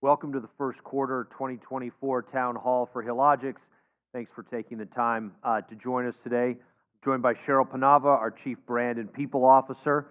Welcome to the first quarter 2024 Town Hall for Healogics. Thanks for taking the time to join us today. I'm joined by Cheryl Panava, our Chief Brand and People Officer.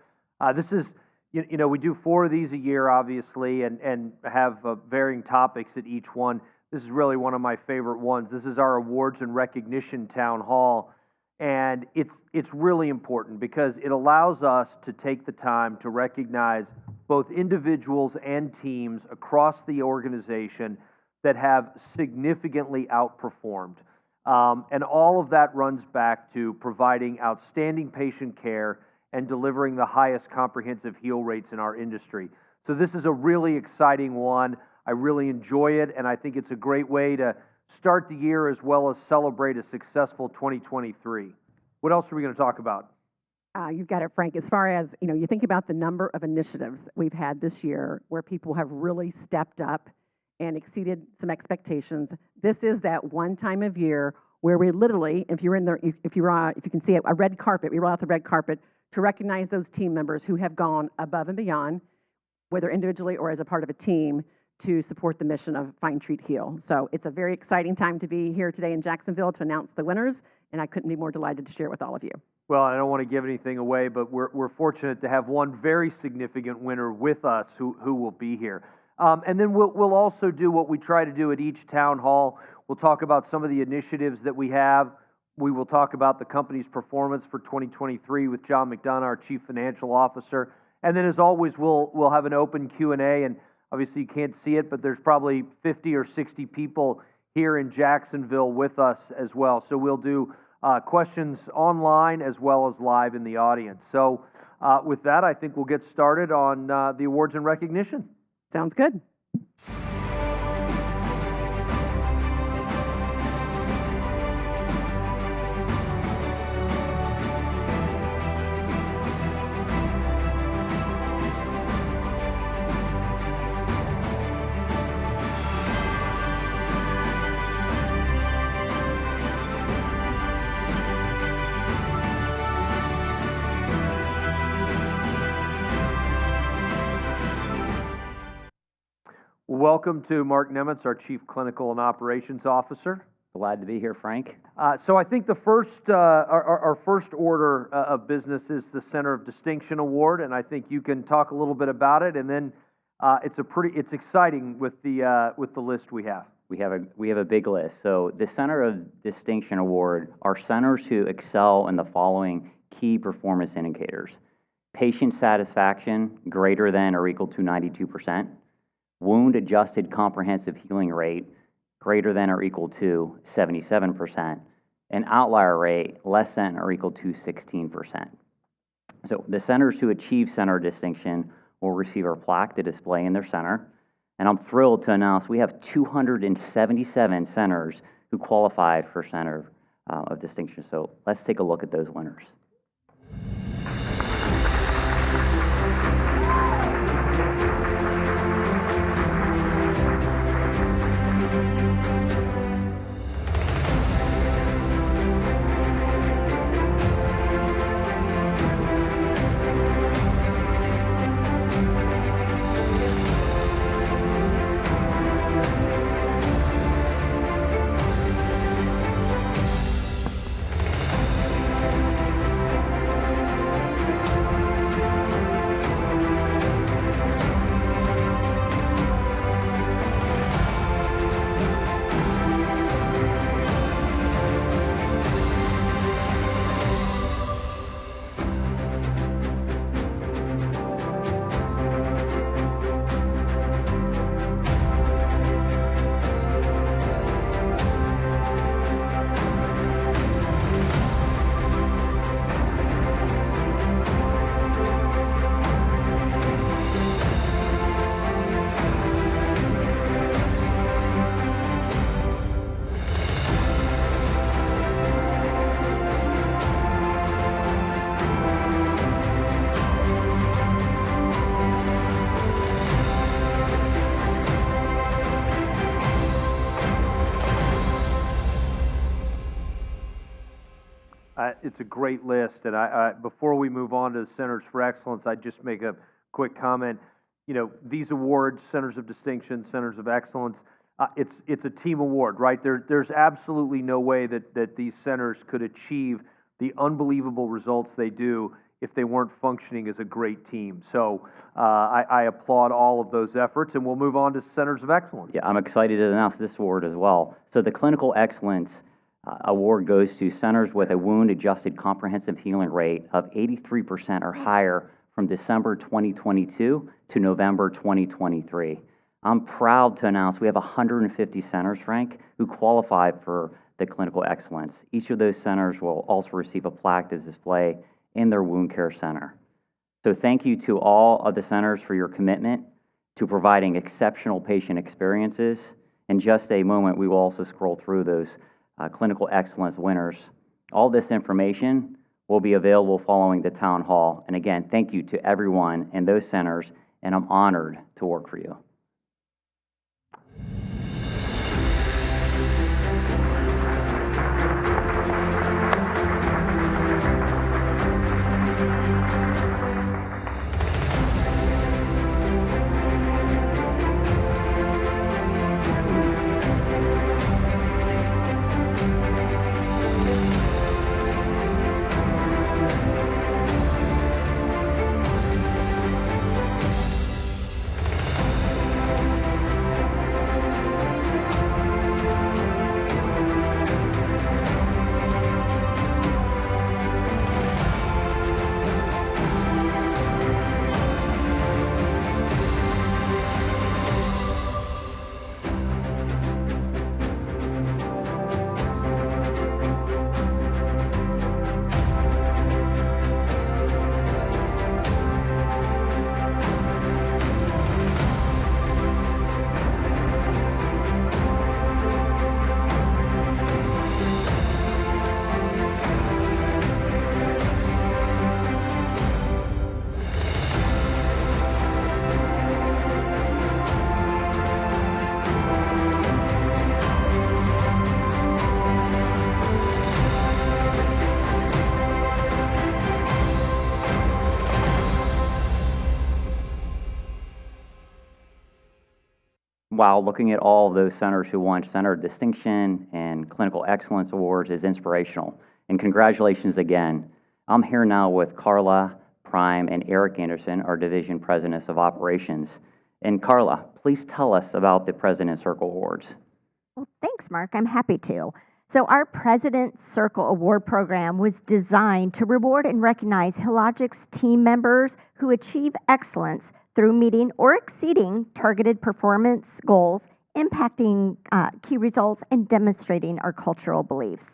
This is, we do 4 of these a year, obviously, and have varying topics at each one. This is really one of my favorite ones. This is our Awards and Recognition Town Hall, and it's really important because it allows us to take the time to recognize both individuals and teams across the organization that have significantly outperformed. And all of that runs back to providing outstanding patient care and delivering the highest comprehensive heal rates in our industry. So this is a really exciting one. I really enjoy it, and I think it's a great way to start the year as well as celebrate a successful 2023. What else are we going to talk about? You've got it, Frank. As far as, you think about the number of initiatives that we've had this year where people have really stepped up and exceeded some expectations. This is that one time of year where we literally, if you can see a red carpet, we roll out the red carpet to recognize those team members who have gone above and beyond, whether individually or as a part of a team, to support the mission of Find, Treat, Heal. So it's a very exciting time to be here today in Jacksonville to announce the winners, and I couldn't be more delighted to share it with all of you. Well, I don't want to give anything away, but we're fortunate to have one very significant winner with us who will be here. And then we'll also do what we try to do at each town hall. We'll talk about some of the initiatives that we have. We will talk about the company's performance for 2023 with John McDonough, our Chief Financial Officer. And then, as always, we'll have an open Q&A. And obviously, you can't see it, but there's probably 50 or 60 people here in Jacksonville with us as well. So we'll do questions online as well as live in the audience. So with that, I think we'll get started on the awards and recognition. Sounds good. Welcome to Mark Nemitz, our Chief Clinical and Operations Officer. Glad to be here, Frank. So I think the first, our first order of business is the Center of Distinction Award, and I think you can talk a little bit about it. And then it's exciting with the list we have. We have a big list. So the Center of Distinction Award are centers who excel in the following key performance indicators: patient satisfaction greater than or equal to 92%, wound-adjusted comprehensive healing rate greater than or equal to 77%, and outlier rate less than or equal to 16%. So the centers who achieve center distinction will receive our plaque to display in their center. And I'm thrilled to announce we have 277 centers who qualified for Center of Distinction. So let's take a look at those winners. It's a great list, and before we move on to the Centers for Excellence, I'd just make a quick comment. You know, these awards, Centers of Distinction, Centers of Excellence, it's a team award, right? There's absolutely no way that these centers could achieve the unbelievable results they do if they weren't functioning as a great team. So I applaud all of those efforts, and we'll move on to Centers of Excellence. Yeah, I'm excited to announce this award as well. So the Clinical Excellence Award goes to centers with a wound-adjusted comprehensive healing rate of 83% or higher from December 2022 to November 2023. I'm proud to announce we have 150 centers, Frank, who qualify for the Clinical Excellence. Each of those centers will also receive a plaque to display in their wound care center. So thank you to all of the centers for your commitment to providing exceptional patient experiences. In just a moment, we will also scroll through those Clinical Excellence winners. All this information will be available following the town hall. And again, thank you to everyone in those centers, and I'm honored to work for you. Wow, looking at all of those centers who won Center of Distinction and Clinical Excellence Awards is inspirational. And congratulations again. I'm here now with Carla Prime and Eric Anderson, our Division Presidents of Operations. And Carla, please tell us about the President's Circle Awards. Well, thanks, Mark. I'm happy to. So our President's Circle Award program was designed to reward and recognize Healogics team members who achieve excellence through meeting or exceeding targeted performance goals, impacting key results, and demonstrating our cultural beliefs.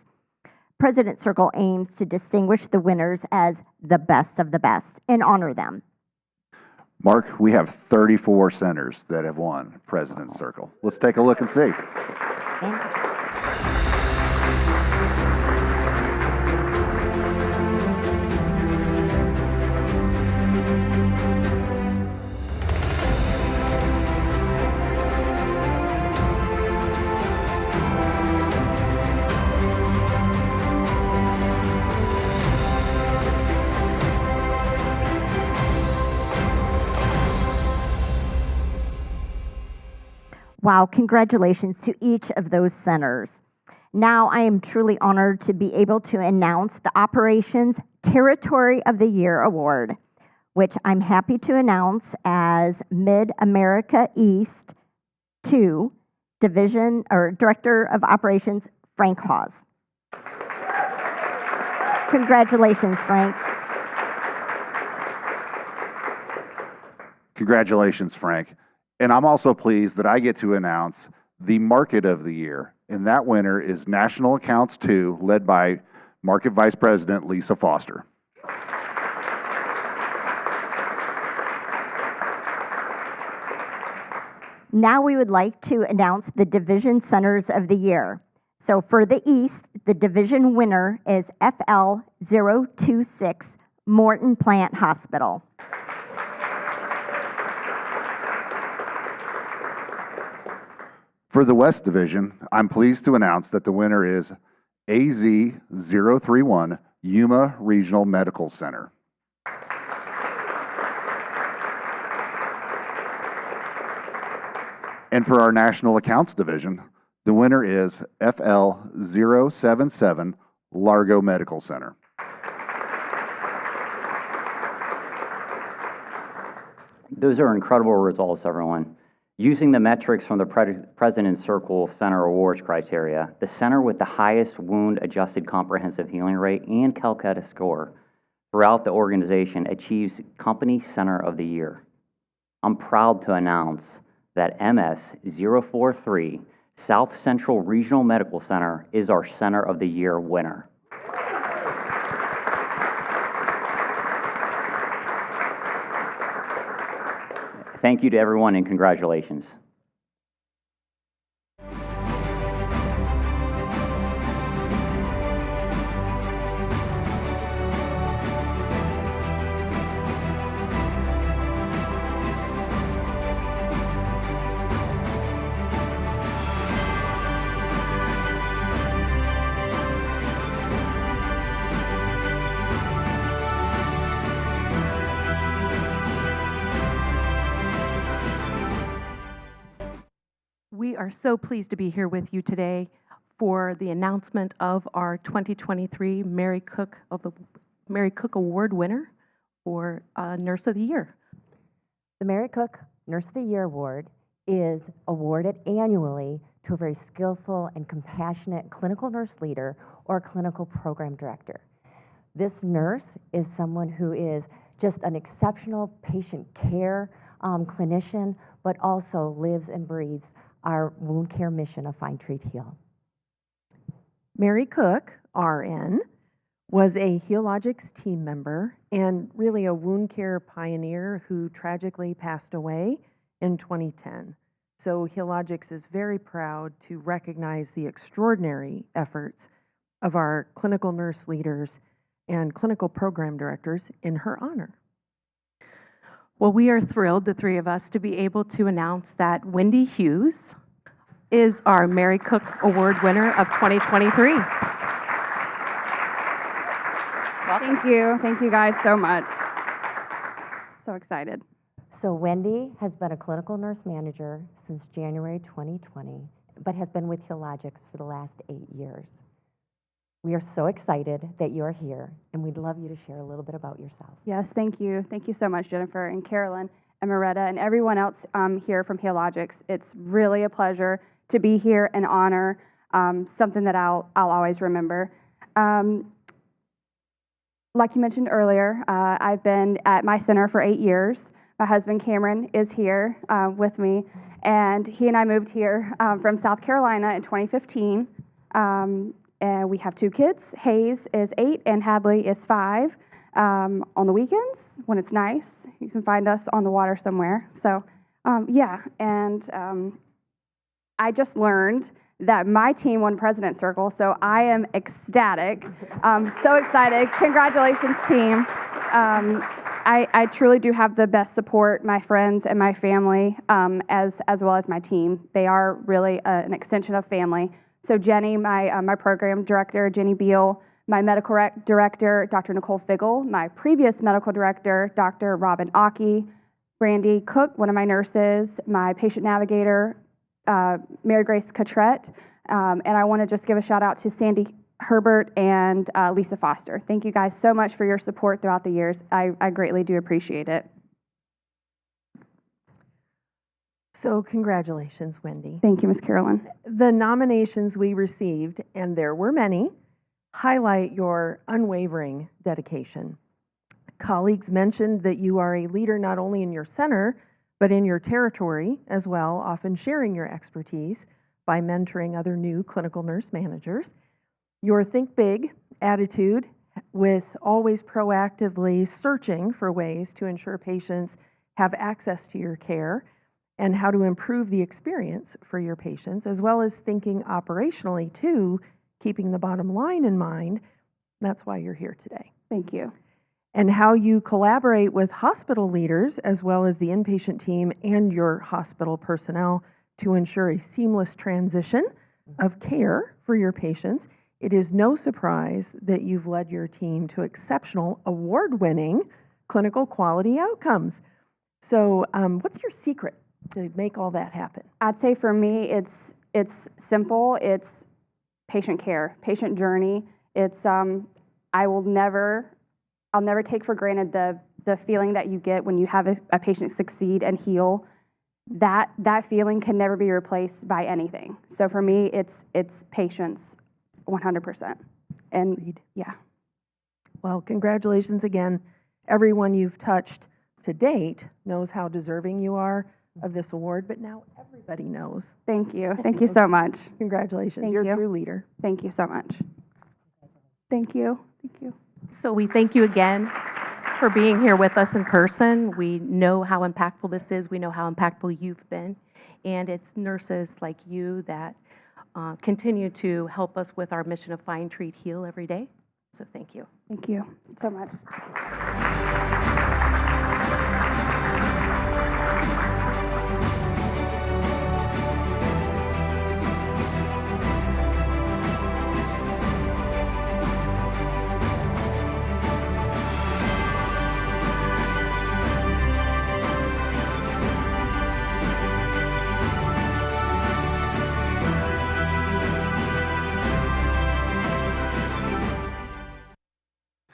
President's Circle aims to distinguish the winners as the best of the best and honor them. Mark, we have 34 centers that have won President's Circle. Let's take a look and see. Thank you. Wow, congratulations to each of those centers. Now I am truly honored to be able to announce the Operations Territory of the Year Award, which I'm happy to announce as Mid-America East 2 Division or Director of Operations, Frank Hawes. Congratulations, Frank. Congratulations, Frank. And I'm also pleased that I get to announce the Market of the Year. And that winner is National Accounts 2, led by Market Vice President Lisa Foster. Now we would like to announce the Division Centers of the Year. So for the East, the division winner is FL026 Morton Plant Hospital. For the West Division, I'm pleased to announce that the winner is AZ031 Yuma Regional Medical Center. And for our National Accounts Division, the winner is FL077 Largo Medical Center. Those are incredible results, everyone. Using the metrics from the President's Circle Center Awards criteria, the center with the highest wound-adjusted comprehensive healing rate and Calcutta score throughout the organization achieves Company Center of the Year. I'm proud to announce that MS043 South Central Regional Medical Center is our Center of the Year winner. Thank you to everyone and congratulations. We are so pleased to be here with you today for the announcement of our 2023 Mary Cook Award winner for Nurse of the Year. The Mary Cook Nurse of the Year Award is awarded annually to a very skillful and compassionate clinical nurse leader or clinical program director. This nurse is someone who is just an exceptional patient care clinician, but also lives and breathes our wound care mission of Find, Treat, Heal. Mary Cook, RN, was a Healogics team member and really a wound care pioneer who tragically passed away in 2010. So Healogics is very proud to recognize the extraordinary efforts of our clinical nurse leaders and clinical program directors in her honor. Well, we are thrilled, the three of us, to be able to announce that Wendy Hughes is our Mary Cook Award winner of 2023. Thank you. Thank you guys so much. So excited. So Wendy has been a clinical nurse manager since January 2020, but has been with Healogics for the last 8 years. We are so excited that you're here, and we'd love you to share a little bit about yourself. Yes, thank you. Thank you so much, Jennifer and Carolyn and Moretta and everyone else here from Healogics. It's really a pleasure to be here and honor something that I'll always remember. Like you mentioned earlier, I've been at my center for 8 years. My husband Cameron is here with me, and he and I moved here from South Carolina in 2015. And we have 2 kids. Hayes is 8 and Hadley is 5. On the weekends, when it's nice, you can find us on the water somewhere. So, yeah, and I just learned that my team won President's Circle, so I am ecstatic. So excited. Congratulations, team. I truly do have the best support, my friends and my family, as well as my team. They are really an extension of family. So Jenny, my program director, Jenny Beal, my medical director, Dr. Nicole Figgle, my previous medical director, Dr. Robin Aki, Brandy Cook, one of my nurses, my patient navigator, Mary Grace Cotrette, and I want to just give a shout out to Sandy Herbert and Lisa Foster. Thank you guys so much for your support throughout the years. I greatly do appreciate it. So congratulations, Wendy. Thank you, Ms. Carolyn. The nominations we received, and there were many, highlight your unwavering dedication. Colleagues mentioned that you are a leader not only in your center, but in your territory as well, often sharing your expertise by mentoring other new clinical nurse managers. Your think big attitude with always proactively searching for ways to ensure patients have access to your care and how to improve the experience for your patients, as well as thinking operationally too, keeping the bottom line in mind. That's why you're here today. Thank you. And how you collaborate with hospital leaders as well as the inpatient team and your hospital personnel to ensure a seamless transition of care for your patients. It is no surprise that you've led your team to exceptional award-winning clinical quality outcomes. So what's your secret to make all that happen? I'd say for me, it's simple. It's patient care, patient journey. It's I'll never take for granted the feeling that you get when you have a patient succeed and heal. That feeling can never be replaced by anything. So for me, it's patience, 100%. And Agreed. yeah. Well, congratulations again. Everyone you've touched to date knows how deserving you are of this award, but now everybody knows. Thank you. Thank you so much. Congratulations. Thank You're you. a true leader. Thank you so much. Thank you. Thank you. So we thank you again for being here with us in person. We know how impactful this is. We know how impactful you've been. And it's nurses like you that continue to help us with our mission of find, treat, heal every day. So thank you. Thank you so much.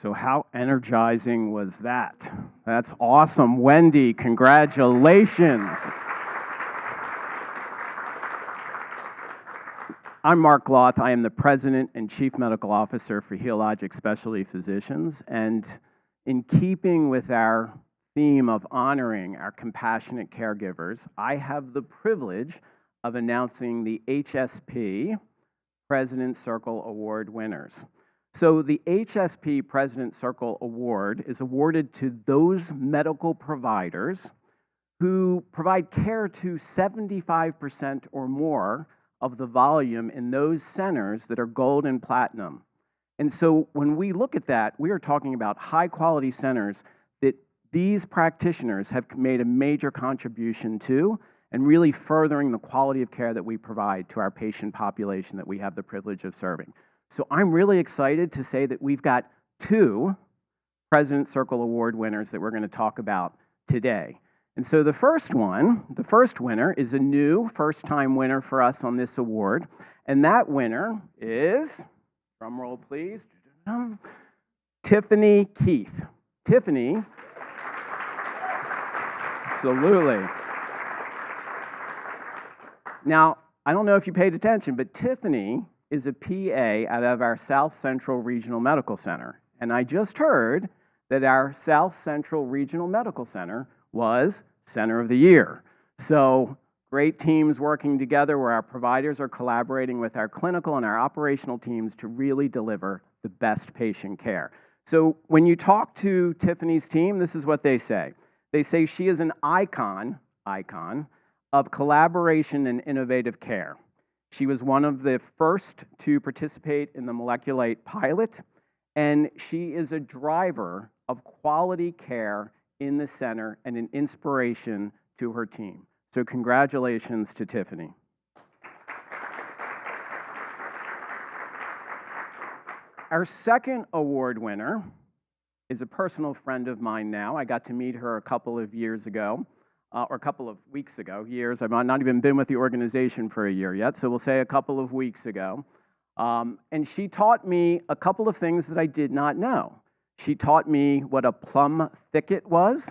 So how energizing was that? That's awesome. Wendy, congratulations. I'm Mark Gloth. I am the President and Chief Medical Officer for Healogics Specialty Physicians. And in keeping with our theme of honoring our compassionate caregivers, I have the privilege of announcing the HSP President's Circle Award winners. So the HSP President's Circle Award is awarded to those medical providers who provide care to 75% or more of the volume in those centers that are gold and platinum. And so when we look at that, we are talking about high-quality centers that these practitioners have made a major contribution to and really furthering the quality of care that we provide to our patient population that we have the privilege of serving. So I'm really excited to say that we've got 2 President's Circle Award winners that we're going to talk about today. And so the first winner is a new first-time winner for us on this award. And that winner is, drum roll please, Tiffany Keith. Tiffany, absolutely. Now, I don't know if you paid attention, but Tiffany is a PA out of our South Central Regional Medical Center. And I just heard that our South Central Regional Medical Center was Center of the Year. So great teams working together where our providers are collaborating with our clinical and our operational teams to really deliver the best patient care. So when you talk to Tiffany's team, this is what they say. They say she is an icon of collaboration and innovative care. She was one of the first to participate in the Moleculate pilot, and she is a driver of quality care in the center and an inspiration to her team. So congratulations to Tiffany. Our second award winner is a personal friend of mine now. I got to meet her a couple of years ago, or a couple of weeks ago. Years, I've not even been with the organization for a year yet, so we'll say a couple of weeks ago. And she taught me a couple of things that I did not know. She taught me what a plum thicket was.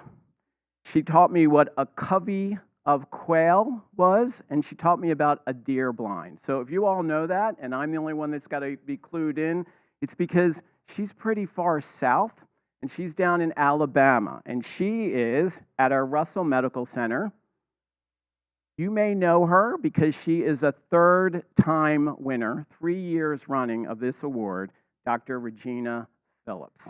She taught me what a covey of quail was, and she taught me about a deer blind. So if you all know that, and I'm the only one that's got to be clued in, it's because she's pretty far south, and she's down in Alabama, and she is at our Russell Medical Center. You may know her because she is a third-time winner, 3 years running of this award, Dr. Regina Phillips.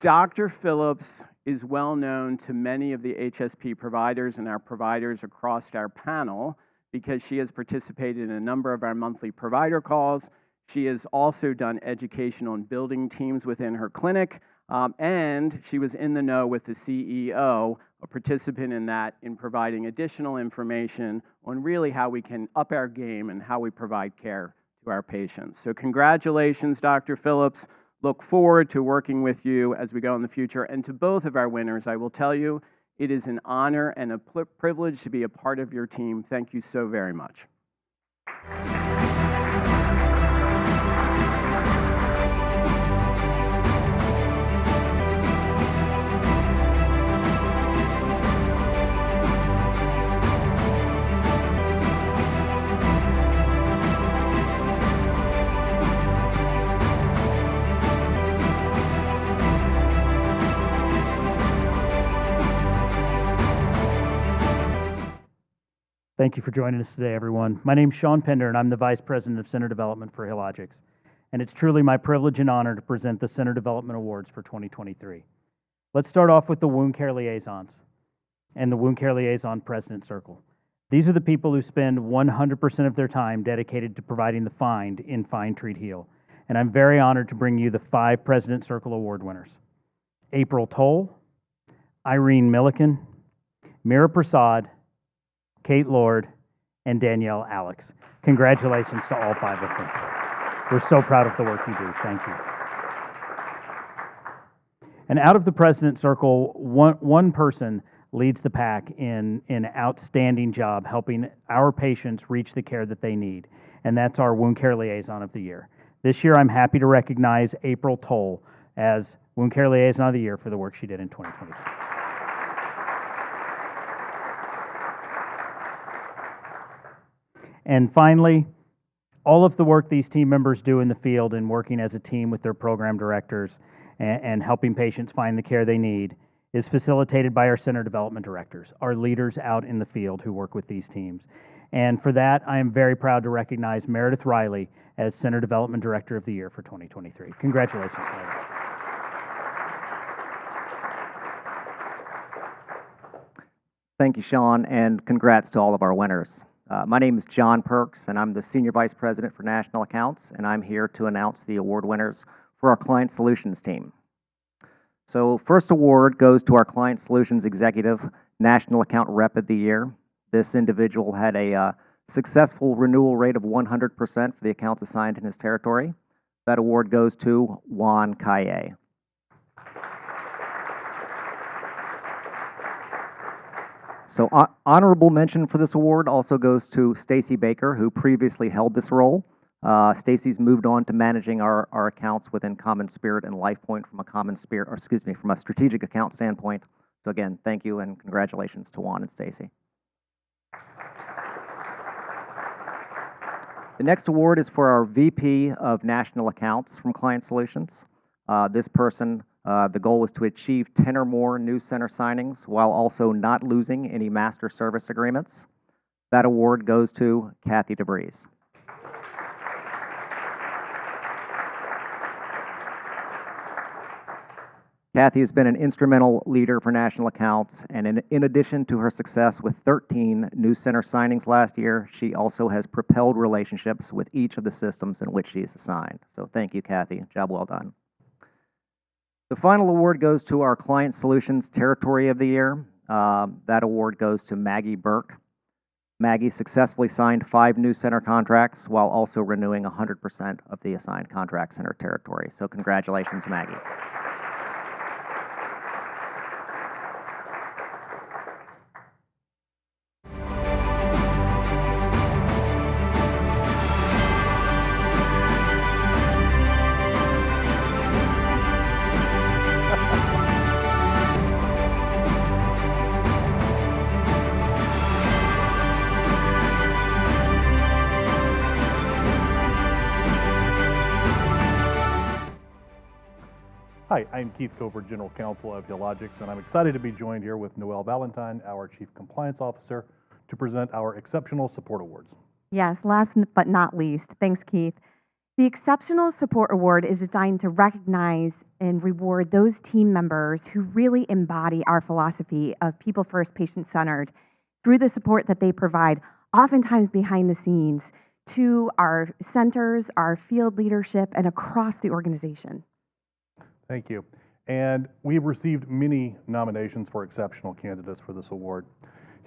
Dr. Phillips is well known to many of the HSP providers and our providers across our panel because she has participated in a number of our monthly provider calls. She has also done educational and building teams within her clinic, and she was in the know with the CEO, a participant in that, in providing additional information on really how we can up our game and how we provide care to our patients. So congratulations, Dr. Phillips. Look forward to working with you as we go in the future. And to both of our winners, I will tell you, it is an honor and a privilege to be a part of your team. Thank you so very much. Thank you for joining us today, everyone. My name is Sean Pender, and I'm the Vice President of Center Development for Healogics. And it's truly my privilege and honor to present the Center Development Awards for 2023. Let's start off with the Wound Care Liaisons and the Wound Care Liaison President Circle. These are the people who spend 100% of their time dedicated to providing the find in Find, Treat, Heal. And I'm very honored to bring you the 5 President Circle Award winners: April Toll, Irene Milliken, Mira Prasad, Kate Lord, and Danielle Alex. Congratulations to all 5 of them. We're so proud of the work you do. Thank you. And out of the President Circle, one person leads the pack in an outstanding job helping our patients reach the care that they need, and that's our Wound Care Liaison of the Year. This year, I'm happy to recognize April Toll as Wound Care Liaison of the Year for the work she did in 2022. And finally, all of the work these team members do in the field and working as a team with their program directors and helping patients find the care they need is facilitated by our center development directors, our leaders out in the field who work with these teams. And for that, I am very proud to recognize Meredith Riley as Center Development Director of the Year for 2023. Congratulations, Meredith. Thank you, Sean, and congrats to all of our winners. My name is John Perks, and I'm the Senior Vice President for National Accounts, and I'm here to announce the award winners for our Client Solutions team. So first award goes to our Client Solutions Executive National Account Rep of the Year. This individual had a successful renewal rate of 100% for the accounts assigned in his territory. That award goes to Juan Calle. So honorable mention for this award also goes to Stacy Baker, who previously held this role. Stacy's moved on to managing our accounts within Common Spirit and LifePoint from a strategic account standpoint. So again, thank you and congratulations to Juan and Stacy. The next award is for our VP of National Accounts from Client Solutions. This person, the goal was to achieve 10 or more new center signings while also not losing any master service agreements. That award goes to Kathy DeVries. Kathy has been an instrumental leader for national accounts, and in addition to her success with 13 new center signings last year, she also has propelled relationships with each of the systems in which she is assigned. So thank you, Kathy. Job well done. The final award goes to our Client Solutions Territory of the Year. That award goes to Maggie Burke. Maggie successfully signed 5 new center contracts while also renewing 100% of the assigned contracts in her territory. So congratulations, Maggie. Hi, I'm Keith Cover, General Counsel of Healogics, and I'm excited to be joined here with Noelle Valentine, our Chief Compliance Officer, to present our Exceptional Support Awards. Yes, last but not least, thanks, Keith. The Exceptional Support Award is designed to recognize and reward those team members who really embody our philosophy of people first, patient centered through the support that they provide, oftentimes behind the scenes, to our centers, our field leadership, and across the organization. Thank you. And we've received many nominations for exceptional candidates for this award.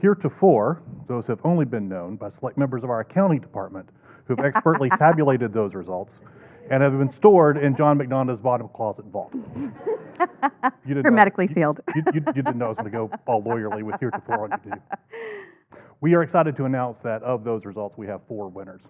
Heretofore, those have only been known by select members of our accounting department who have expertly tabulated those results and have been stored in John McDonough's bottom closet vault. Hermetically sealed. You didn't know I was going to go all lawyerly with heretofore on you, did you? We are excited to announce that of those results, we have 4 winners.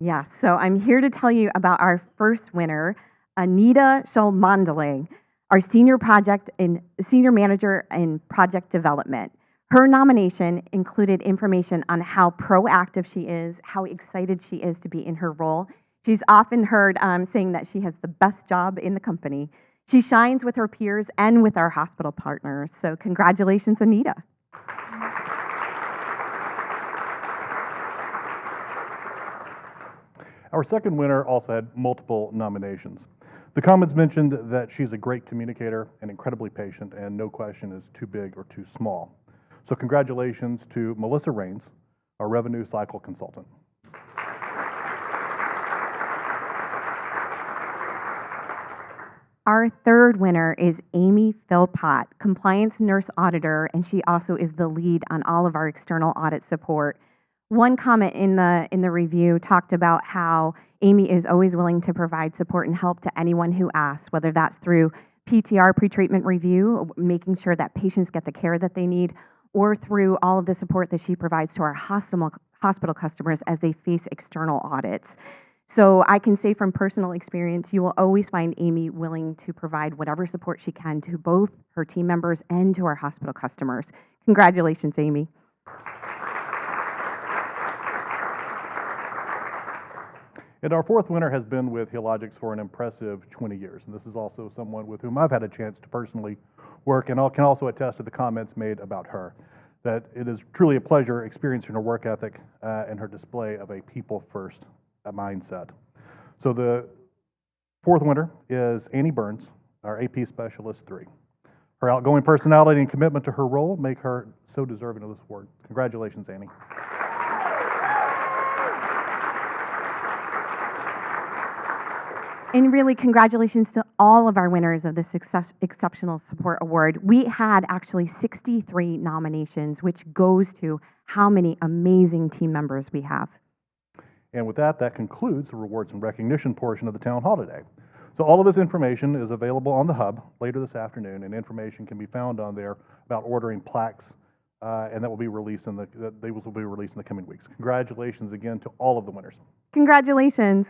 Yes, so I'm here to tell you about our first winner, Anita Shalmandale, our senior manager in project development. Her nomination included information on how proactive she is, how excited she is to be in her role. She's often heard saying that she has the best job in the company. She shines with her peers and with our hospital partners. So congratulations, Anita. Our second winner also had multiple nominations. The comments mentioned that she's a great communicator and incredibly patient, and no question is too big or too small. So congratulations to Melissa Raines, our revenue cycle consultant. Our third winner is Amy Philpott, compliance nurse auditor, and she also is the lead on all of our external audit support. One comment in the review talked about how Amy is always willing to provide support and help to anyone who asks, whether that's through PTR, pretreatment review, making sure that patients get the care that they need, or through all of the support that she provides to our hospital customers as they face external audits. So I can say from personal experience, you will always find Amy willing to provide whatever support she can to both her team members and to our hospital customers. Congratulations, Amy. And our fourth winner has been with Healogics for an impressive 20 years. And this is also someone with whom I've had a chance to personally work, and I can also attest to the comments made about her, that it is truly a pleasure experiencing her work ethic and her display of a people-first mindset. So the fourth winner is Annie Burns, our AP Specialist 3. Her outgoing personality and commitment to her role make her so deserving of this award. Congratulations, Annie. And really, congratulations to all of our winners of this Exceptional Support Award. We had actually 63 nominations, which goes to how many amazing team members we have. And with that, that concludes the rewards and recognition portion of the town hall today. So all of this information is available on the hub later this afternoon, and information can be found on there about ordering plaques, and that will be released they will be released in the coming weeks. Congratulations again to all of the winners. Congratulations.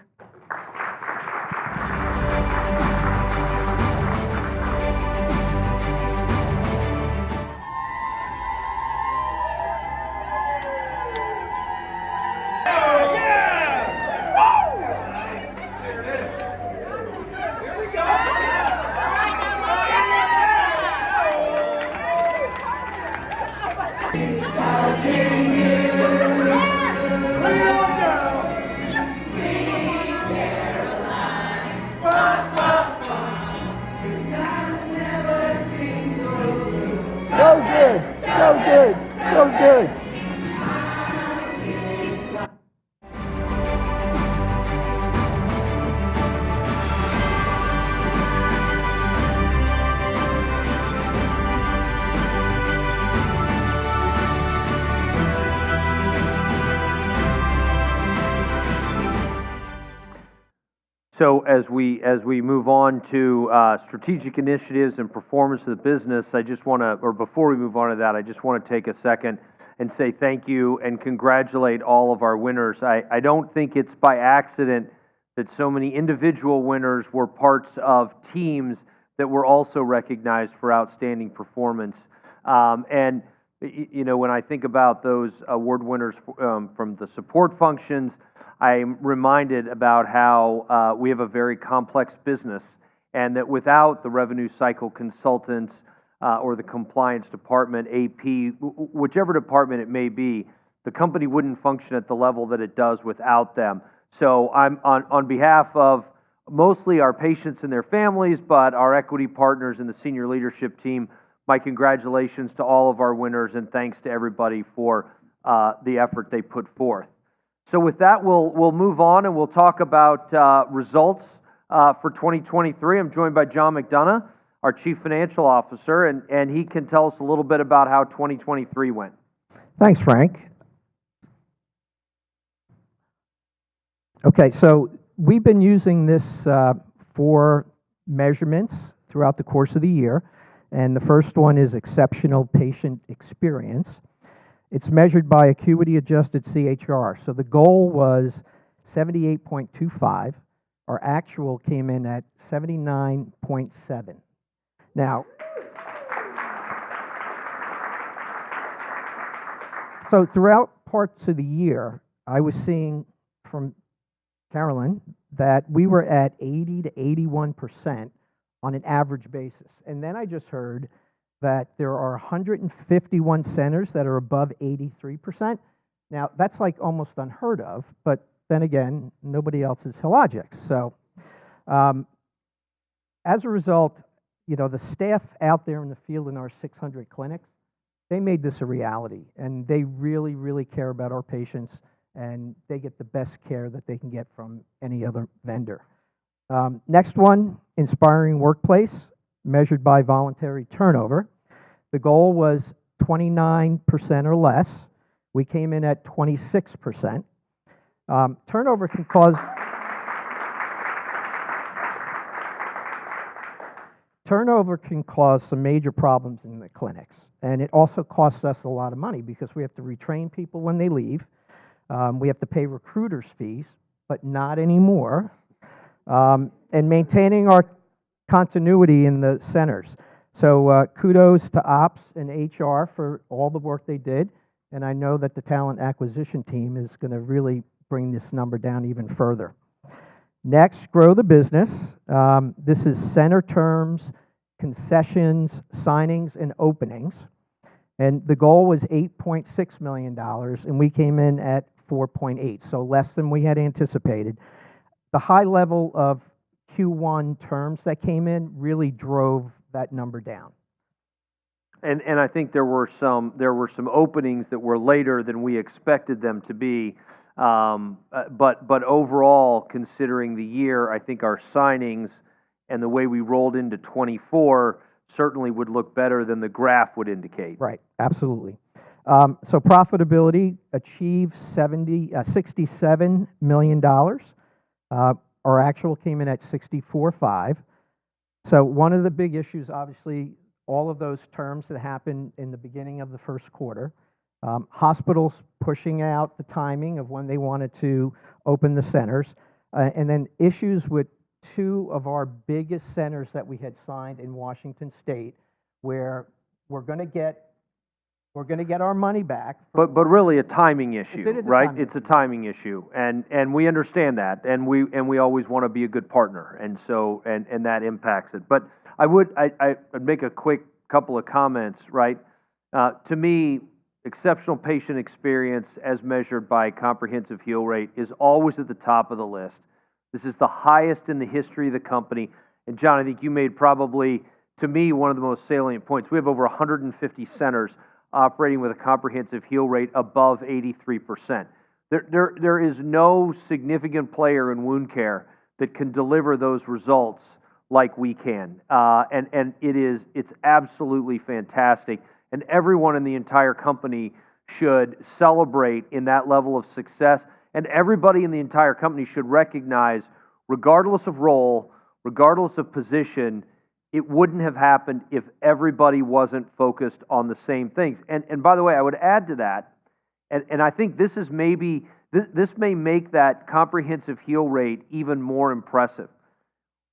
So good, so good. So as we move on to strategic initiatives and performance of the business, I just want to, or before we move on to that, I just want to take a second and say thank you and congratulate all of our winners. I don't think it's by accident that so many individual winners were parts of teams that were also recognized for outstanding performance. And you know, when I think about those award winners from the support functions, I'm reminded about how we have a very complex business, and that without the revenue cycle consultants or the compliance department, AP, whichever department it may be, the company wouldn't function at the level that it does without them. So I'm on behalf of mostly our patients and their families, but our equity partners and the senior leadership team, my congratulations to all of our winners, and thanks to everybody for the effort they put forth. So with that, we'll move on and we'll talk about results for 2023. I'm joined by John McDonough, our Chief Financial Officer, and he can tell us a little bit about how 2023 went. Thanks, Frank. Okay, so we've been using this for measurements throughout the course of the year, and the first one is exceptional patient experience. It's measured by acuity adjusted CHR. So the goal was 78.25. Our actual came in at 79.7. Now, so throughout parts of the year, I was seeing from Carolyn that we were at 80 to 81% on an average basis. And then I just heard that there are 151 centers that are above 83%. Now, that's like almost unheard of, but then again, nobody else is Healogics. So as a result, you know, the staff out there in the field in our 600 clinics, they made this a reality, and they really, really care about our patients, and they get the best care that they can get from any other vendor. Next one, inspiring workplace, measured by voluntary turnover. The goal was 29% or less. We came in at 26%. Turnover can cause some major problems in the clinics, and it also costs us a lot of money because we have to retrain people when they leave. We have to pay recruiters fees, but not anymore. And maintaining our continuity in the centers. So kudos to Ops and HR for all the work they did, and I know that the talent acquisition team is going to really bring this number down even further. Next, grow the business. This is center terms, concessions, signings, and openings. And the goal was $8.6 million, and we came in at 4.8, so less than we had anticipated. The high level of Q1 terms that came in really drove that number down. And I think there were some openings that were later than we expected them to be, but overall, considering the year, I think our signings and the way we rolled into 24 certainly would look better than the graph would indicate. Right, absolutely. So profitability achieved $67 million. Our actual came in at 64.5. So one of the big issues, obviously, all of those terms that happened in the beginning of the first quarter, hospitals pushing out the timing of when they wanted to open the centers, and then issues with two of our biggest centers that we had signed in Washington State, where we're going to get our money back. But really a timing issue, It is right? timing It's a timing issue, and we understand that, and we always want to be a good partner, and so and that impacts it. But I'd make a quick couple of comments, right? To me, exceptional patient experience as measured by comprehensive heal rate is always at the top of the list. This is the highest in the history of the company, and John, I think you made probably, to me, one of the most salient points. We have over 150 centers. operating with a comprehensive heal rate above 83%. There is no significant player in wound care that can deliver those results like we can. And it's absolutely fantastic. And everyone in the entire company should celebrate in that level of success. And everybody in the entire company should recognize, regardless of role, regardless of position, it wouldn't have happened if everybody wasn't focused on the same things. And by the way, I would add to that, and I think this may make that comprehensive heal rate even more impressive.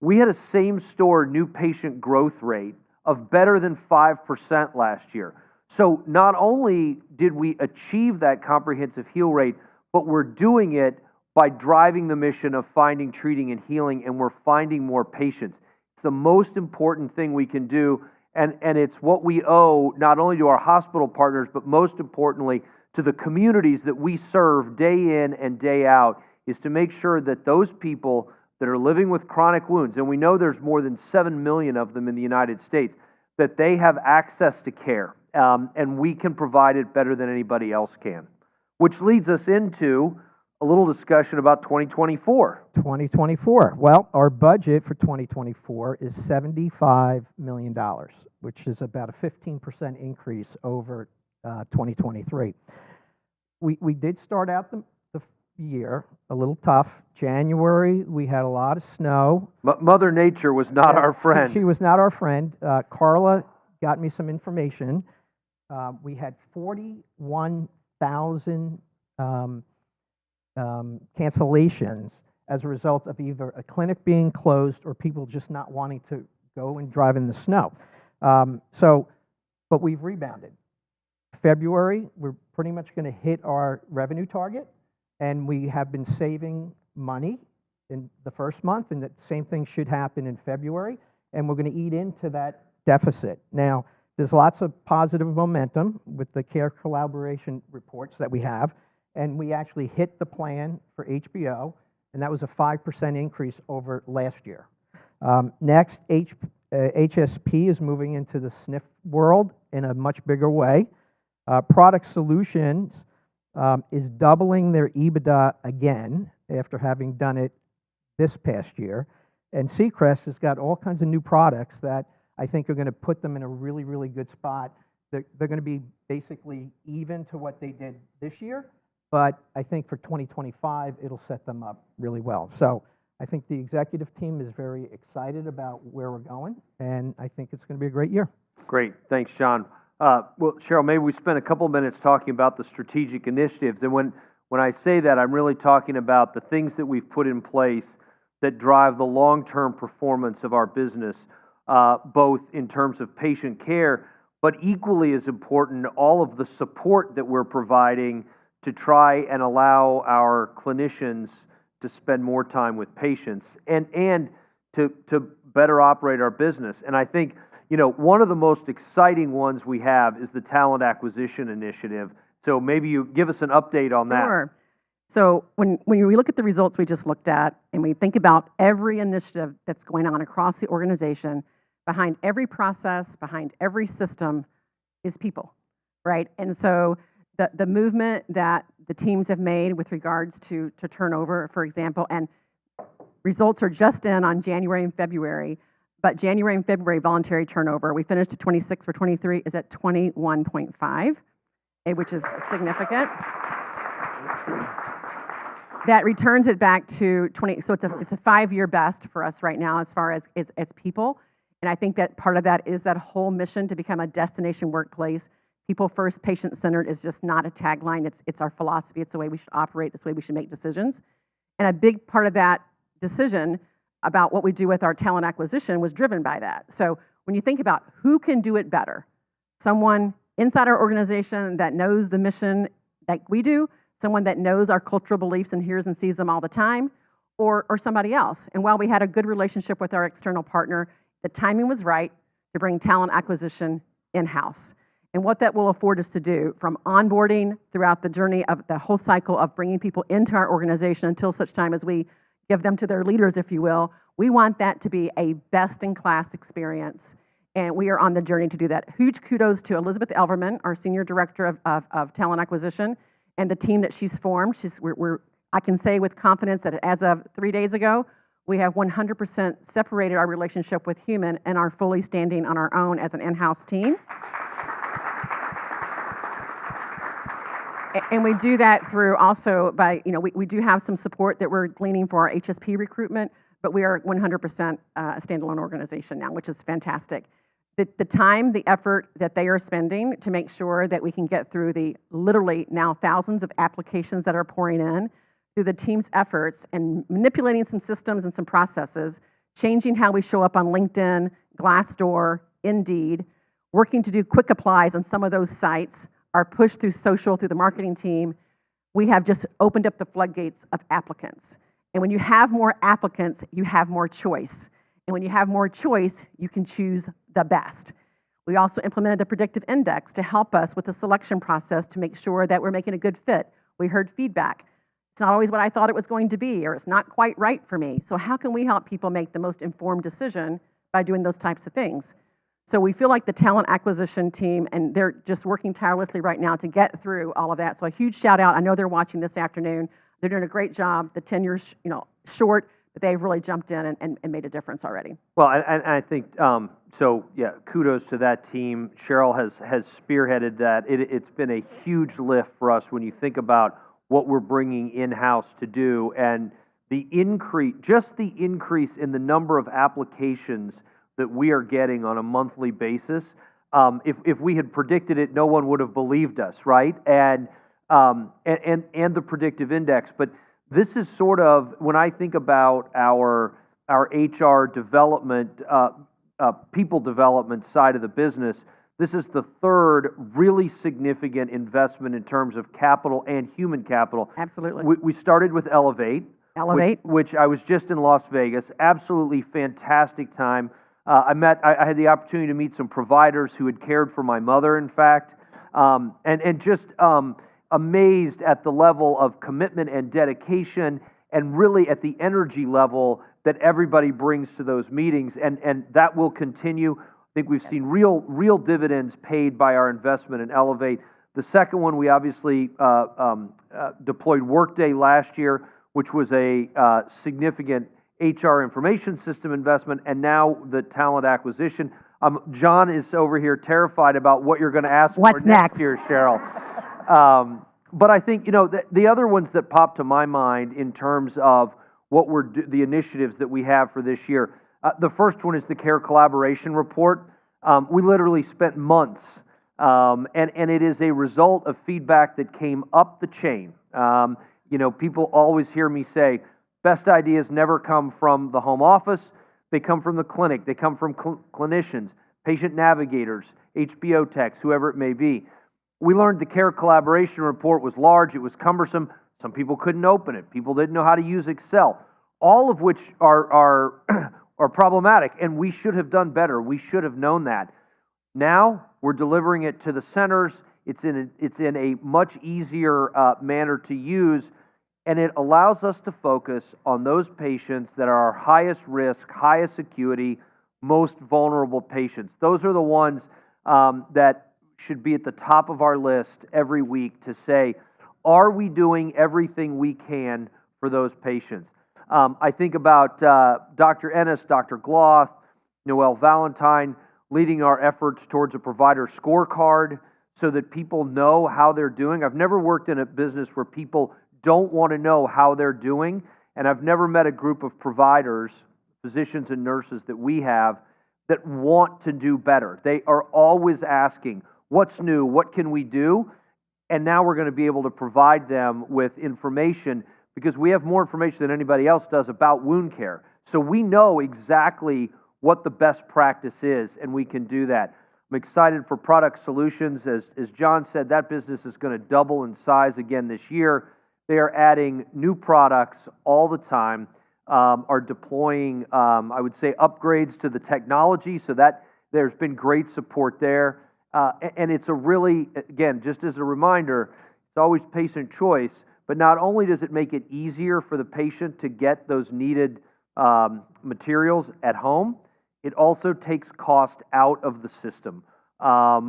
We had a same-store new patient growth rate of better than 5% last year. So not only did we achieve that comprehensive heal rate, but we're doing it by driving the mission of finding, treating, and healing, and we're finding more patients. It's the most important thing we can do, and it's what we owe not only to our hospital partners, but most importantly to the communities that we serve day in and day out, is to make sure that those people that are living with chronic wounds, and we know there's more than 7 million of them in the United States, that they have access to care, and we can provide it better than anybody else can. Which leads us into a little discussion about 2024. 2024. Well, our budget for 2024 is $75 million, which is about a 15% increase over 2023. We did start out the year a little tough. January, we had a lot of snow. Mother Nature was not our friend. She was not our friend. Carla got me some information. We had 41,000 cancellations as a result of either a clinic being closed or people just not wanting to go and drive in the snow. But we've rebounded. February, we're pretty much going to hit our revenue target, and we have been saving money in the first month, and the same thing should happen in February, and we're going to eat into that deficit. Now, there's lots of positive momentum with the care collaboration reports that we have, and we actually hit the plan for HBO, and that was a 5% increase over last year. Next, HSP is moving into the SNF world in a much bigger way. Product Solutions is doubling their EBITDA again after having done it this past year. And Seacrest has got all kinds of new products that I think are going to put them in a really, really good spot. They're going to be basically even to what they did this year, but I think for 2025, it'll set them up really well. So I think the executive team is very excited about where we're going, and I think it's going to be a great year. Great. Thanks, Sean. Well, Cheryl, maybe we spend a couple minutes talking about the strategic initiatives. And when I say that, I'm really talking about the things that we've put in place that drive the long-term performance of our business, both in terms of patient care, but equally as important, all of the support that we're providing to try and allow our clinicians to spend more time with patients and to better operate our business. And I think, one of the most exciting ones we have is the talent acquisition initiative. So maybe you give us an update on that. Sure. So when we look at the results we just looked at, and we think about every initiative that's going on across the organization, behind every process, behind every system is people, right? And so the movement that the teams have made with regards to turnover, for example, and results are just in on January and February, but January and February voluntary turnover, we finished at 26 for 23, is at 21.5, which is significant. That returns it back to 20, so it's a 5-year best for us right now as far as people. And I think that part of that is that whole mission to become a destination workplace. People first, patient-centered is just not a tagline. It's our philosophy. It's the way we should operate. It's the way we should make decisions. And a big part of that decision about what we do with our talent acquisition was driven by that. So when you think about who can do it better, someone inside our organization that knows the mission like we do, someone that knows our cultural beliefs and hears and sees them all the time, or somebody else. And while we had a good relationship with our external partner, the timing was right to bring talent acquisition in-house. And what that will afford us to do from onboarding throughout the journey of the whole cycle of bringing people into our organization until such time as we give them to their leaders, if you will, we want that to be a best-in-class experience. and we are on the journey to do that. Huge kudos to Elizabeth Elverman, our Senior Director of Talent Acquisition, and the team that she's formed. I can say with confidence that as of 3 days ago, we have 100% separated our relationship with human and are fully standing on our own as an in-house team. And we do that through also by, we do have some support that we're gleaning for our HSP recruitment, but we are 100% a standalone organization now, which is fantastic. The time, the effort that they are spending to make sure that we can get through the literally now thousands of applications that are pouring in, through the team's efforts and manipulating some systems and some processes, changing how we show up on LinkedIn, Glassdoor, Indeed, working to do quick applies on some of those sites, our push through social, through the marketing team, we have just opened up the floodgates of applicants. And when you have more applicants, you have more choice. And when you have more choice, you can choose the best. We also implemented the predictive index to help us with the selection process to make sure that we're making a good fit. We heard feedback. It's not always what I thought it was going to be, or it's not quite right for me. So how can we help people make the most informed decision by doing those types of things? So we feel like the talent acquisition team, and they're just working tirelessly right now to get through all of that. So a huge shout out. I know they're watching this afternoon. They're doing a great job. The tenure's short, but they've really jumped in and made a difference already. Well, I think, kudos to that team. Cheryl has spearheaded that. It's been a huge lift for us when you think about what we're bringing in-house to do, and the increase in the number of applications that we are getting on a monthly basis. If we had predicted it, no one would have believed us, right? And the predictive index. But this is sort of, when I think about our HR development, people development side of the business, this is the third really significant investment in terms of capital and human capital. Absolutely. We started with Elevate. Which I was just in Las Vegas. Absolutely fantastic time. I had the opportunity to meet some providers who had cared for my mother, in fact, and just amazed at the level of commitment and dedication, and really at the energy level that everybody brings to those meetings, and that will continue. I think we've seen real dividends paid by our investment in Elevate. The second one, we obviously deployed Workday last year, which was a significant HR information system investment, and now the talent acquisition. John is over here terrified about what you're going to ask for next year, Cheryl. But I think, the other ones that pop to my mind in terms of what the initiatives that we have for this year. The first one is the Care Collaboration Report. We literally spent months, and it is a result of feedback that came up the chain. People always hear me say, best ideas never come from the home office. They come from the clinic. They come from clinicians, patient navigators, HBO techs, whoever it may be. We learned the Care Collaboration Report was large. It was cumbersome. Some people couldn't open it. People didn't know how to use Excel, all of which are problematic, and we should have done better. We should have known that. Now we're delivering it to the centers. It's in a much easier manner to use, and it allows us to focus on those patients that are our highest risk, highest acuity, most vulnerable patients. Those are the ones that should be at the top of our list every week to say, are we doing everything we can for those patients? I think about Dr. Ennis, Dr. Gloth, Noel Valentine, leading our efforts towards a provider scorecard so that people know how they're doing. I've never worked in a business where people don't want to know how they're doing, and I've never met a group of providers, physicians and nurses that we have that want to do better. They are always asking, what's new? What can we do? And now we're going to be able to provide them with information because we have more information than anybody else does about wound care. So we know exactly what the best practice is, and we can do that. I'm excited for Product Solutions. As John said, that business is going to double in size again this year. They are adding new products all the time, are deploying, I would say, upgrades to the technology, so that there's been great support there. And it's a really, again, just as a reminder, it's always patient choice, but not only does it make it easier for the patient to get those needed materials at home, It also takes cost out of the system,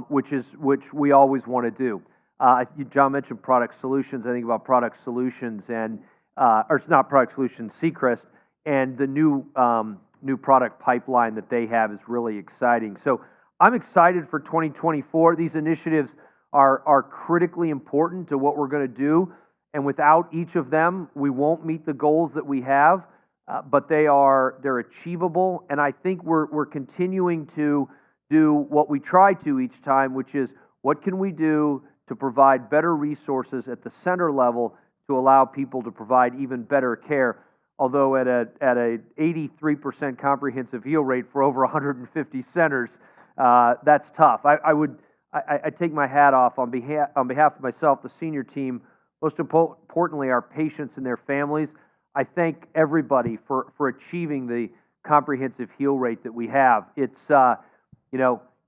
which we always want to do. John mentioned product solutions. I think about product solutions or it's not product solutions, Seacrest, and the new product pipeline that they have is really exciting. So I'm excited for 2024. These initiatives are critically important to what we're going to do, and without each of them, we won't meet the goals that we have. But they're achievable, and I think we're continuing to do what we try to each time, which is what can we do to provide better resources at the center level to allow people to provide even better care. Although at a 83% comprehensive heal rate for over 150 centers, that's tough. I take my hat off on behalf of myself, the senior team, most importantly our patients and their families. I thank everybody for achieving the comprehensive heal rate that we have. It's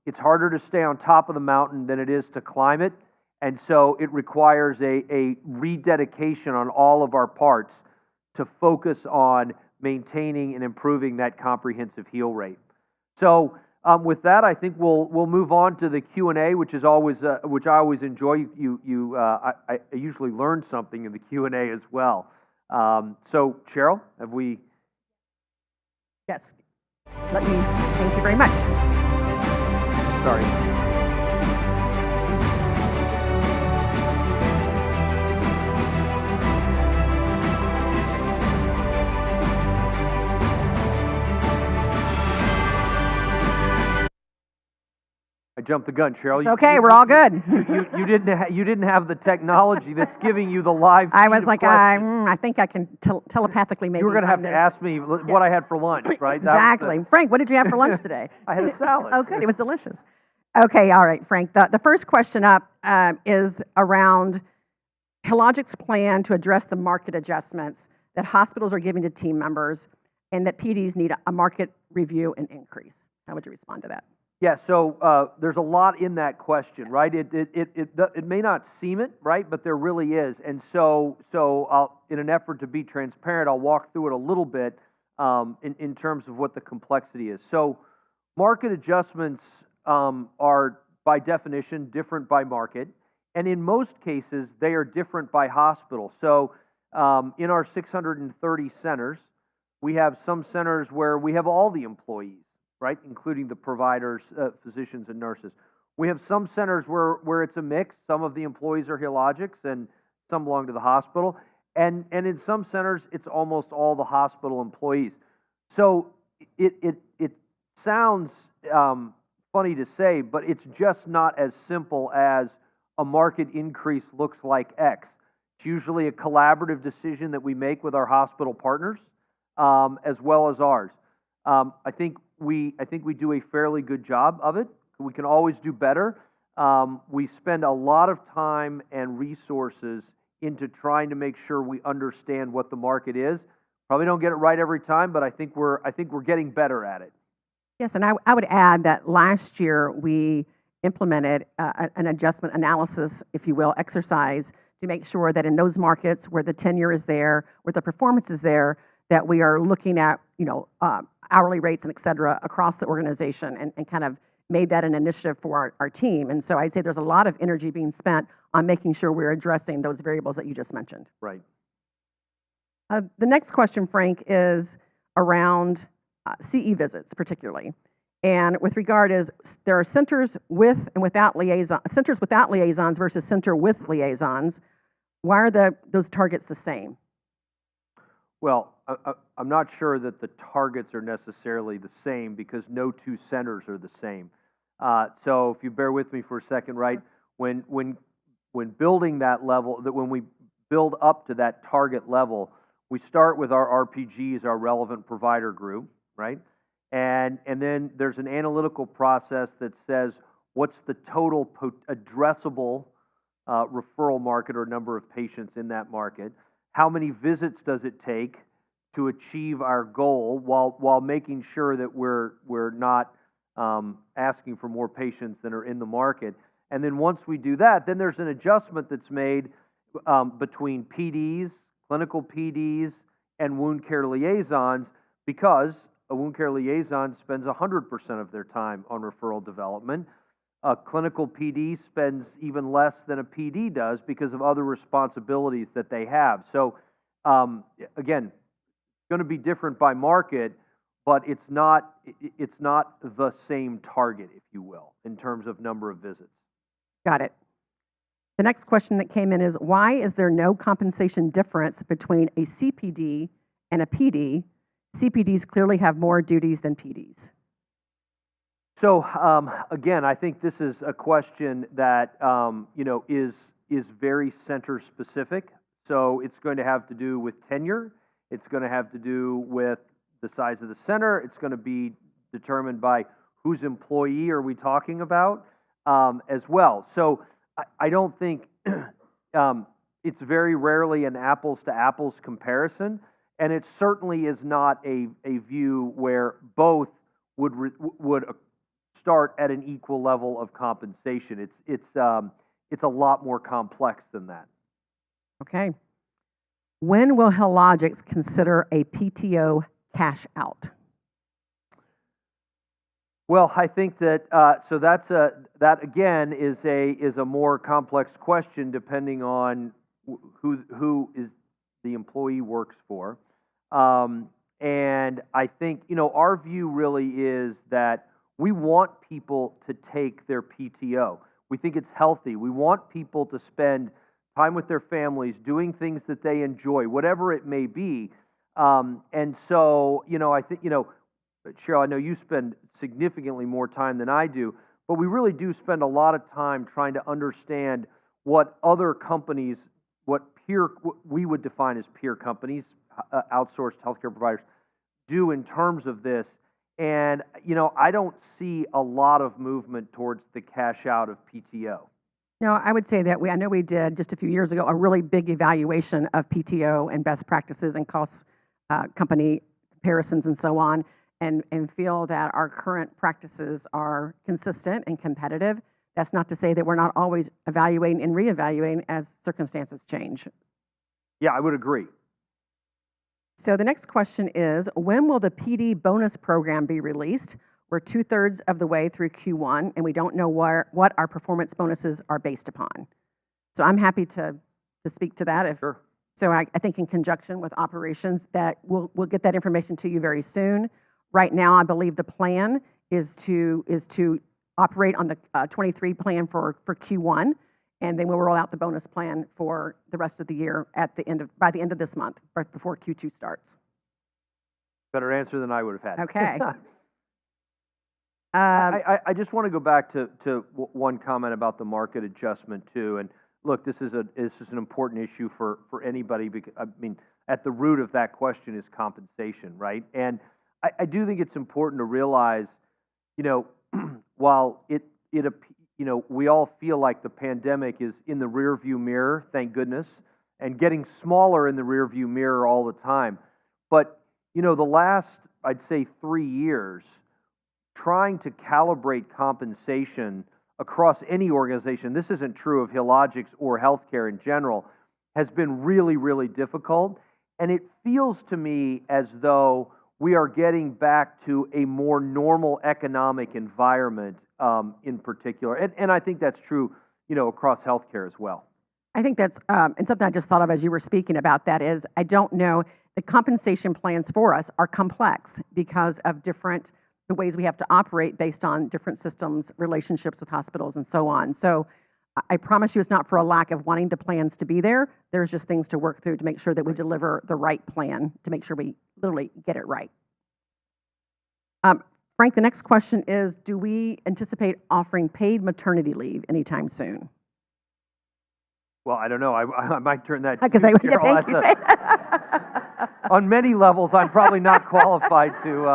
it's harder to stay on top of the mountain than it is to climb it, and so it requires a rededication on all of our parts to focus on maintaining and improving that comprehensive heal rate. So with that, I think we'll move on to the Q&A, which I always enjoy. I usually learn something in the Q&A as well. So, Cheryl, have we? Yes. Thank you very much. Sorry. I jumped the gun, Cheryl. It's okay, we're all good. You didn't have the technology that's giving you the live. I was like, I think I can telepathically maybe. You were going to have to ask me what I had for lunch, right? Exactly. Frank, what did you have for lunch today? I had a salad. Oh, good. It was delicious. Okay, all right, Frank. The first question up is around Healogics' plan to address the market adjustments that hospitals are giving to team members and that PDs need a market review and increase. How would you respond to that? Yeah, so there's a lot in that question, right? It may not seem it, right, but there really is. And so in an effort to be transparent, I'll walk through it a little bit in terms of what the complexity is. So market adjustments are, by definition, different by market, and in most cases, they are different by hospital. So in our 630 centers, we have some centers where we have all the employees, right, including the providers, physicians, and nurses. We have some centers where it's a mix. Some of the employees are Healogics, and some belong to the hospital. And in some centers, it's almost all the hospital employees. So it sounds funny to say, but it's just not as simple as a market increase looks like X. It's usually a collaborative decision that we make with our hospital partners, as well as ours. I think we do a fairly good job of it. We can always do better. We spend a lot of time and resources into trying to make sure we understand what the market is. Probably don't get it right every time, but I think we're getting better at it. Yes, and I would add that last year we implemented an adjustment analysis, if you will, exercise to make sure that in those markets where the tenure is there, where the performance is there, that we are looking at, hourly rates and et cetera across the organization and kind of made that an initiative for our team. And so I'd say there's a lot of energy being spent on making sure we're addressing those variables that you just mentioned. Right. The next question, Frank, is around CE visits particularly. And with regard is there are centers with and without centers without liaisons versus center with liaisons. Why are those targets the same? Well, I'm not sure that the targets are necessarily the same because no two centers are the same. So if you bear with me for a second, right? When building that level, when we build up to that target level, we start with our RPGs, our relevant provider group, right? And then there's an analytical process that says what's the total addressable referral market or number of patients in that market. How many visits does it take to achieve our goal while making sure that we're not asking for more patients than are in the market? And then once we do that, then there's an adjustment that's made between PDs, clinical PDs, and wound care liaisons because a wound care liaison spends 100% of their time on referral development. A clinical PD spends even less than a PD does because of other responsibilities that they have. So, again, it's going to be different by market, but it's not the same target, if you will, in terms of number of visits. Got it. The next question that came in is, why is there no compensation difference between a CPD and a PD? CPDs clearly have more duties than PDs. So again, I think this is a question that is very center specific. So it's going to have to do with tenure. It's going to have to do with the size of the center. It's going to be determined by whose employee are we talking about as well. So I don't think it's very rarely an apples to apples comparison, and it certainly is not a view where both would start at an equal level of compensation. It's a lot more complex than that. Okay. When will Healogics consider a PTO cash out? Well, I think that so that again is a more complex question depending on who is the employee works for, and I think our view really is that we want people to take their PTO. We think it's healthy. We want people to spend time with their families, doing things that they enjoy, whatever it may be. And so, I think, Cheryl, I know you spend significantly more time than I do, but we really do spend a lot of time trying to understand what other companies, what we would define as peer companies, outsourced healthcare providers, do in terms of this. And, I don't see a lot of movement towards the cash out of PTO. No, I would say that I know we did just a few years ago a really big evaluation of PTO and best practices and cost company comparisons and so on, and feel that our current practices are consistent and competitive. That's not to say that we're not always evaluating and reevaluating as circumstances change. Yeah, I would agree. So the next question is, when will the PD bonus program be released? We're 2/3 of the way through Q1, and we don't know what our performance bonuses are based upon. So I'm happy to speak to that. Sure. So I think in conjunction with operations that we'll get that information to you very soon. Right now, I believe the plan is to operate on the 23 plan for Q1, and then we'll roll out the bonus plan for the rest of the year by the end of this month, right before Q2 starts. Better answer than I would have had. Okay. I just want to go back to one comment about the market adjustment too. And look, this is an important issue for anybody because I mean, at the root of that question is compensation, right? And I do think it's important to realize, while we all feel like the pandemic is in the rearview mirror, thank goodness, and getting smaller in the rearview mirror all the time. But the last, I'd say, 3 years, trying to calibrate compensation across any organization, this isn't true of Healogics or healthcare in general, has been really, really difficult. And it feels to me as though we are getting back to a more normal economic environment in particular. And I think that's true, across healthcare as well. I think that's, and something I just thought of as you were speaking about that is, I don't know, the compensation plans for us are complex because of the ways we have to operate based on different systems, relationships with hospitals, and so on. So I promise you it's not for a lack of wanting the plans to be there. There's just things to work through to make sure that we deliver the right plan, to make sure we literally get it right. Frank, the next question is, do we anticipate offering paid maternity leave anytime soon? Well, I don't know. I might turn that to Carol. On many levels, I'm probably not qualified to...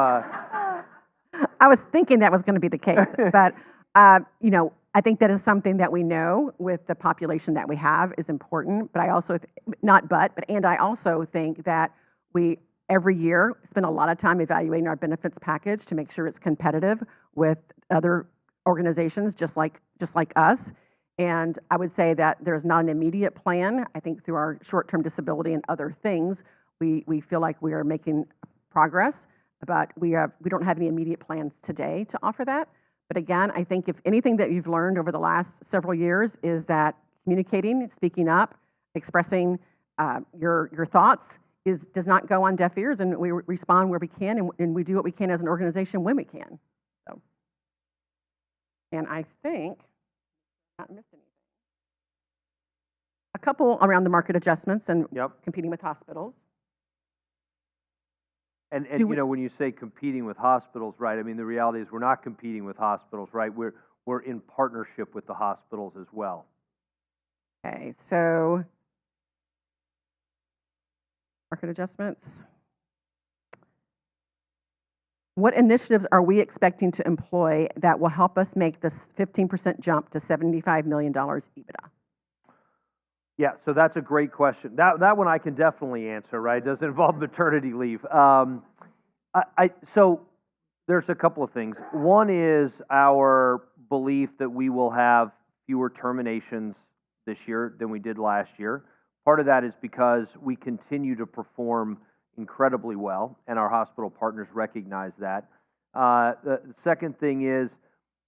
I was thinking that was going to be the case, but I think that is something that we know with the population that we have is important. But I also I also think that we every year spend a lot of time evaluating our benefits package to make sure it's competitive with other organizations just like us. And I would say that there's not an immediate plan. I think through our short-term disability and other things, we feel like we are making progress. but we don't have any immediate plans today to offer that. But again, I think if anything that you've learned over the last several years is that communicating, speaking up, expressing your thoughts does not go on deaf ears, and we respond where we can, and we do what we can as an organization when we can. So, and I think not missed anything. A couple around the market adjustments and competing with hospitals. And you know, when you say competing with hospitals, right? I mean, the reality is we're not competing with hospitals, right? We're in partnership with the hospitals as well. Okay, so market adjustments. What initiatives are we expecting to employ that will help us make this 15% jump to $75 million EBITDA? Yeah, so that's a great question. That one I can definitely answer, right? It does involve maternity leave. So there's a couple of things. One is our belief that we will have fewer terminations this year than we did last year. Part of that is because we continue to perform incredibly well, and our hospital partners recognize that. The second thing is,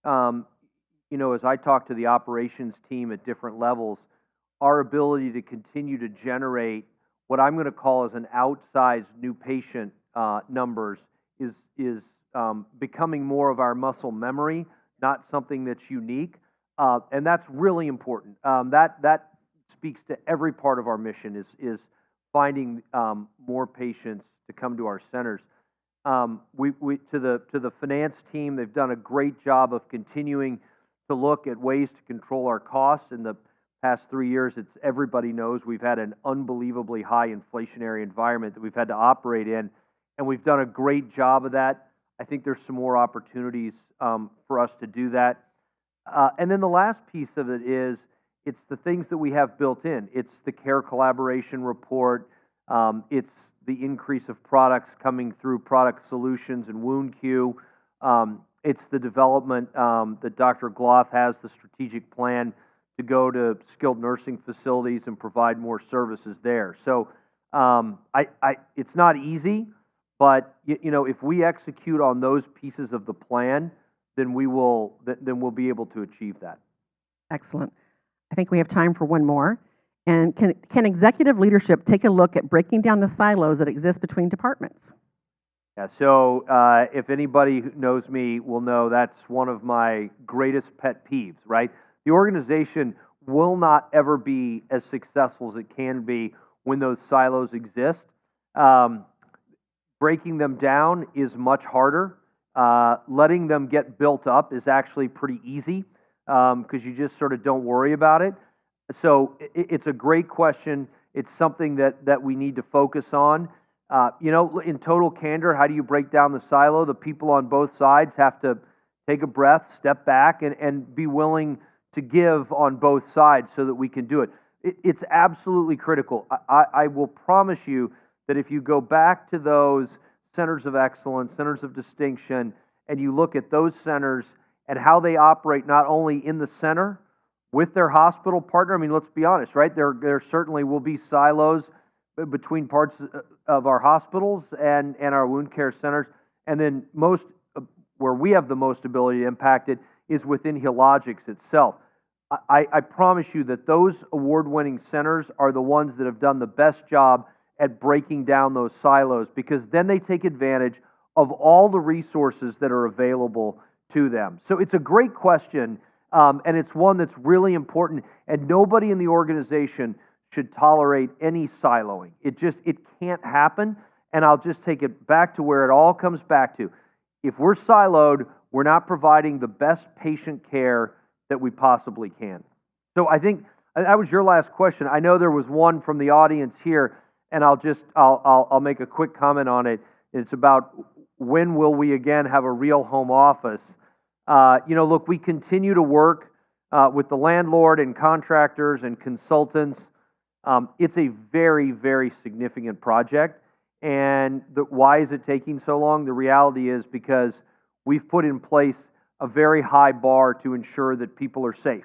you know, as I talk to the operations team at different levels, our ability to continue to generate what I'm going to call as an outsized new patient numbers is becoming more of our muscle memory, not something that's unique, and that's really important. That speaks to every part of our mission is finding more patients to come to our centers. To the finance team, they've done a great job of continuing to look at ways to control our costs. In the past 3 years, everybody knows we've had an unbelievably high inflationary environment that we've had to operate in, and we've done a great job of that. I think there's some more opportunities for us to do that. And then the last piece of it is it's the things that we have built in. It's the care collaboration report. It's the increase of products coming through product solutions and wound queue. It's the development that Dr. Gloth has, the strategic plan to go to skilled nursing facilities and provide more services there. So it's not easy, but you know, if we execute on those pieces of the plan, then we'll be able to achieve that. Excellent. I think we have time for one more. And can executive leadership take a look at breaking down the silos that exist between departments? Yeah, so if anybody who knows me will know that's one of my greatest pet peeves, right? The organization will not ever be as successful as it can be when those silos exist. Breaking them down is much harder. Letting them get built up is actually pretty easy because you just sort of don't worry about it. So it's a great question. It's something that we need to focus on. You know, in total candor, how do you break down the silo? The people on both sides have to take a breath, step back, and be willing to give on both sides so that we can do it. It's absolutely critical. I will promise you that if you go back to those centers of excellence, centers of distinction, and you look at those centers and how they operate not only in the center with their hospital partner, I mean, let's be honest, right? There certainly will be silos between parts of our hospitals and our wound care centers, and then where we have the most ability to impact it is within Healogics itself. I promise you that those award-winning centers are the ones that have done the best job at breaking down those silos, because then they take advantage of all the resources that are available to them. So it's a great question, and it's one that's really important, and nobody in the organization should tolerate any siloing. It can't happen, and I'll just take it back to where it all comes back to. If we're siloed, we're not providing the best patient care that we possibly can. So I think that was your last question. I know there was one from the audience here, and I'll make a quick comment on it. It's about when will we again have a real home office? You know, look, we continue to work with the landlord and contractors and consultants. It's a very, very significant project. And why is it taking so long? The reality is because we've put in place a very high bar to ensure that people are safe.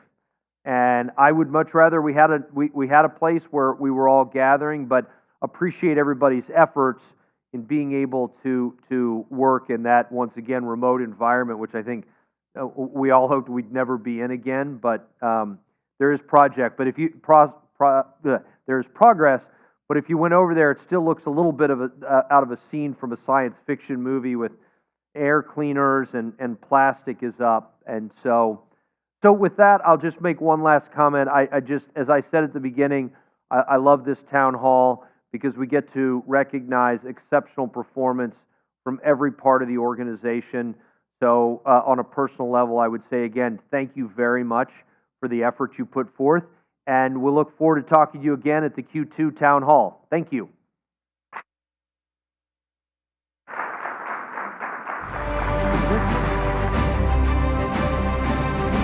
And I would much rather we had a place where we were all gathering, but appreciate everybody's efforts in being able to work in that, once again, remote environment, which I think we all hoped we'd never be in again. But there is there's progress. But if you went over there, it still looks a little bit of out of a scene from a science fiction movie, with air cleaners and plastic is up. And so with that, I'll just make one last comment. I just, as I said at the beginning, I love this town hall because we get to recognize exceptional performance from every part of the organization. So on a personal level, I would say again, thank you very much for the effort you put forth, and we'll look forward to talking to you again at the Q2 Town Hall. Thank you.